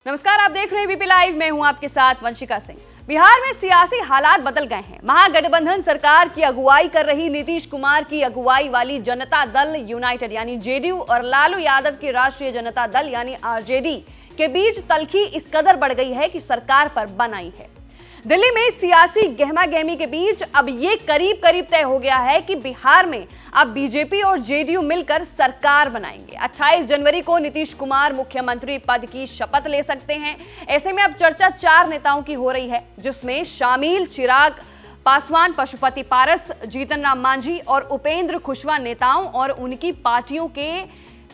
नमस्कार, आप देख रहे हैं बीपी लाइव। मैं हूं आपके साथ वंशिका सिंह। बिहार में सियासी हालात बदल गए हैं। महागठबंधन सरकार की अगुवाई कर रही नीतीश कुमार की अगुवाई वाली जनता दल यूनाइटेड यानी जेडीयू और लालू यादव की राष्ट्रीय जनता दल यानी आरजेडी के बीच तल्खी इस कदर बढ़ गई है कि सरकार पर बन आई है। दिल्ली में सियासी गहमागहमी के बीच अब ये करीब करीब तय हो गया है कि बिहार में अब बीजेपी और जेडीयू मिलकर सरकार बनाएंगे। 28 जनवरी को नीतीश कुमार मुख्यमंत्री पद की शपथ ले सकते हैं। ऐसे में अब चर्चा 4 नेताओं की हो रही है, जिसमें शामिल चिराग पासवान, पशुपति पारस, जीतन राम मांझी और उपेंद्र कुशवाहा नेताओं और उनकी पार्टियों के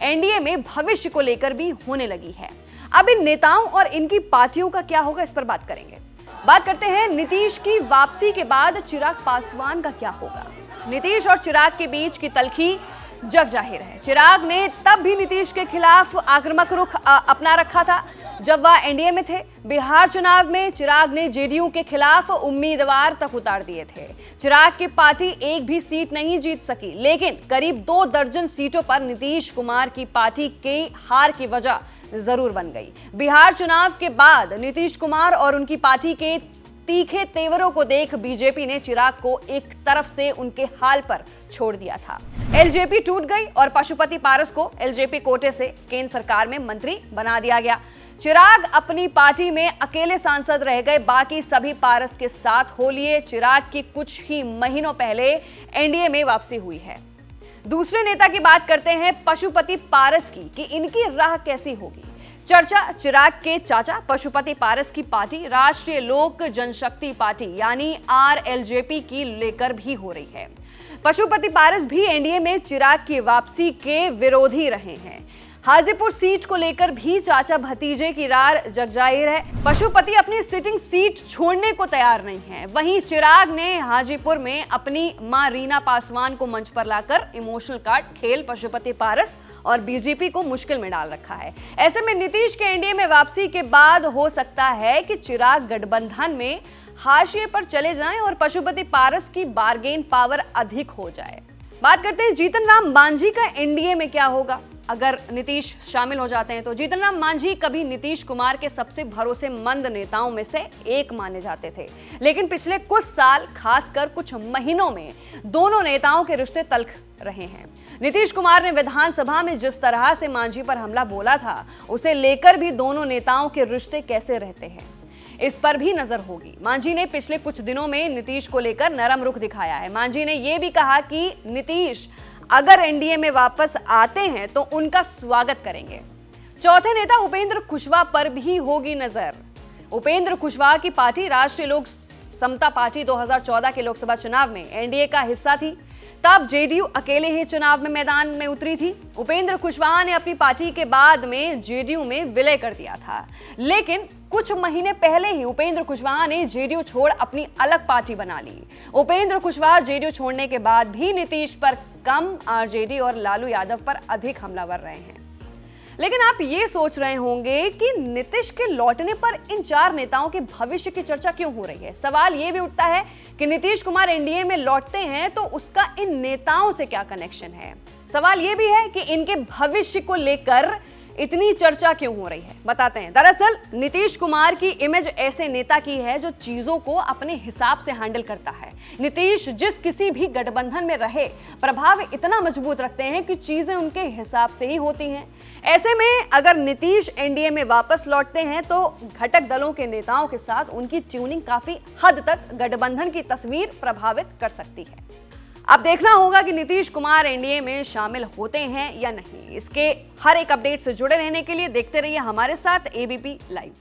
एनडीए में भविष्य को लेकर भी होने लगी है। अब इन नेताओं और इनकी पार्टियों का क्या होगा, इस पर बात करेंगे। बात करते हैं नीतीश की वापसी के बाद चिराग पासवान का क्या होगा। नीतीश और चिराग के बीच की तल्खी जग जाहिर है। चिराग ने तब भी नीतीश के खिलाफ आक्रामक रुख अपना रखा था जब वह एनडीए में थे। बिहार चुनाव में चिराग ने जेडीयू के खिलाफ उम्मीदवार तक उतार दिए थे। चिराग की पार्टी एक भी सीट नहीं जीत सकी, लेकिन करीब 2 दर्जन सीटों पर नीतीश कुमार की पार्टी के हार की वजह जरूर बन गई। बिहार चुनाव के बाद नीतीश कुमार और उनकी पार्टी के तीखे तेवरों को देख बीजेपी ने चिराग को एक तरफ से उनके हाल पर छोड़ दिया था। एलजेपी टूट गई और पशुपति पारस को एलजेपी कोटे से केंद्र सरकार में मंत्री बना दिया गया। चिराग अपनी पार्टी में अकेले सांसद रह गए, बाकी सभी पारस के साथ हो लिए। चिराग की कुछ ही महीनों पहले एनडीए में वापसी हुई है। दूसरे नेता की बात करते हैं पशुपति पारस की कि इनकी राह कैसी होगी। चर्चा चिराग के चाचा पशुपति पारस की पार्टी राष्ट्रीय लोक जनशक्ति पार्टी यानी आरएलजेपी की लेकर भी हो रही है। पशुपति पारस भी एनडीए में चिराग की वापसी के विरोधी रहे हैं। हाजीपुर सीट को लेकर भी चाचा भतीजे की रार जग जाहिर है। पशुपति अपनी सिटिंग सीट छोड़ने को तैयार नहीं है। वहीं चिराग ने हाजीपुर में अपनी मां रीना पासवान को मंच पर लाकर इमोशनल कार्ड खेल पशुपति पारस और बीजेपी को मुश्किल में डाल रखा है। ऐसे में नीतीश के एनडीए में वापसी के बाद हो सकता है कि चिराग गठबंधन में हाशिए पर चले जाएं और पशुपति पारस की बार्गेन पावर अधिक हो जाए। बात करते हैं जीतन राम मांझी का एनडीए में क्या होगा अगर नीतीश शामिल हो जाते हैं तो। जीतन राम मांझी कभी नीतीश कुमार के सबसे भरोसेमंद नेताओं में से एक माने जाते थे, लेकिन पिछले कुछ साल, खासकर कुछ महीनों में दोनों नेताओं के रिश्ते तल्ख रहे हैं। नीतीश कुमार ने विधानसभा में जिस तरह से मांझी पर हमला बोला था, उसे लेकर भी दोनों नेताओं के रिश्ते कैसे रहते हैं, इस पर भी नजर होगी। मांझी ने पिछले कुछ दिनों में नीतीश को लेकर नरम रुख दिखाया है। मांझी ने यह भी कहा कि नीतीश अगर एनडीए में वापस आते हैं तो उनका स्वागत करेंगे। चौथे नेता उपेंद्र कुशवाहा पर भी होगी नजर। उपेंद्र कुशवाहा की पार्टी राष्ट्रीय लोक समता पार्टी 2014 के लोकसभा चुनाव में एनडीए का हिस्सा थी। तब जेडीयू अकेले ही चुनाव में मैदान में उतरी थी। उपेंद्र कुशवाहा ने अपनी पार्टी के बाद में जेडीयू में विलय कर दिया था, लेकिन कुछ महीने पहले ही उपेंद्र कुशवाहा ने जेडीयू छोड़ अपनी अलग पार्टी बना ली। उपेंद्र कुशवाहा जेडीयू छोड़ने के बाद भी नीतीश पर कम, आरजेडी और लालू यादव पर अधिक हमलावर रहे हैं। लेकिन आप ये सोच रहे होंगे कि नीतीश के लौटने पर इन 4 नेताओं के भविष्य की चर्चा क्यों हो रही है। सवाल ये भी उठता है कि नीतीश कुमार एनडीए में लौटते हैं तो उसका इन नेताओं से क्या कनेक्शन है। सवाल ये भी है कि इनके भविष्य को लेकर इतनी चर्चा क्यों हो रही है, बताते हैं। दरअसल नीतीश कुमार की इमेज ऐसे नेता की है जो चीजों को अपने हिसाब से हैंडल करता है। नीतीश जिस किसी भी गठबंधन में रहे, प्रभाव इतना मजबूत रखते हैं कि चीजें उनके हिसाब से ही होती हैं। ऐसे में अगर नीतीश एनडीए में वापस लौटते हैं तो घटक दलों के नेताओं के साथ उनकी ट्यूनिंग काफी हद तक गठबंधन की तस्वीर प्रभावित कर सकती है। अब देखना होगा कि नीतीश कुमार एनडीए में शामिल होते हैं या नहीं। इसके हर एक अपडेट से जुड़े रहने के लिए देखते रहिए हमारे साथ एबीपी लाइव।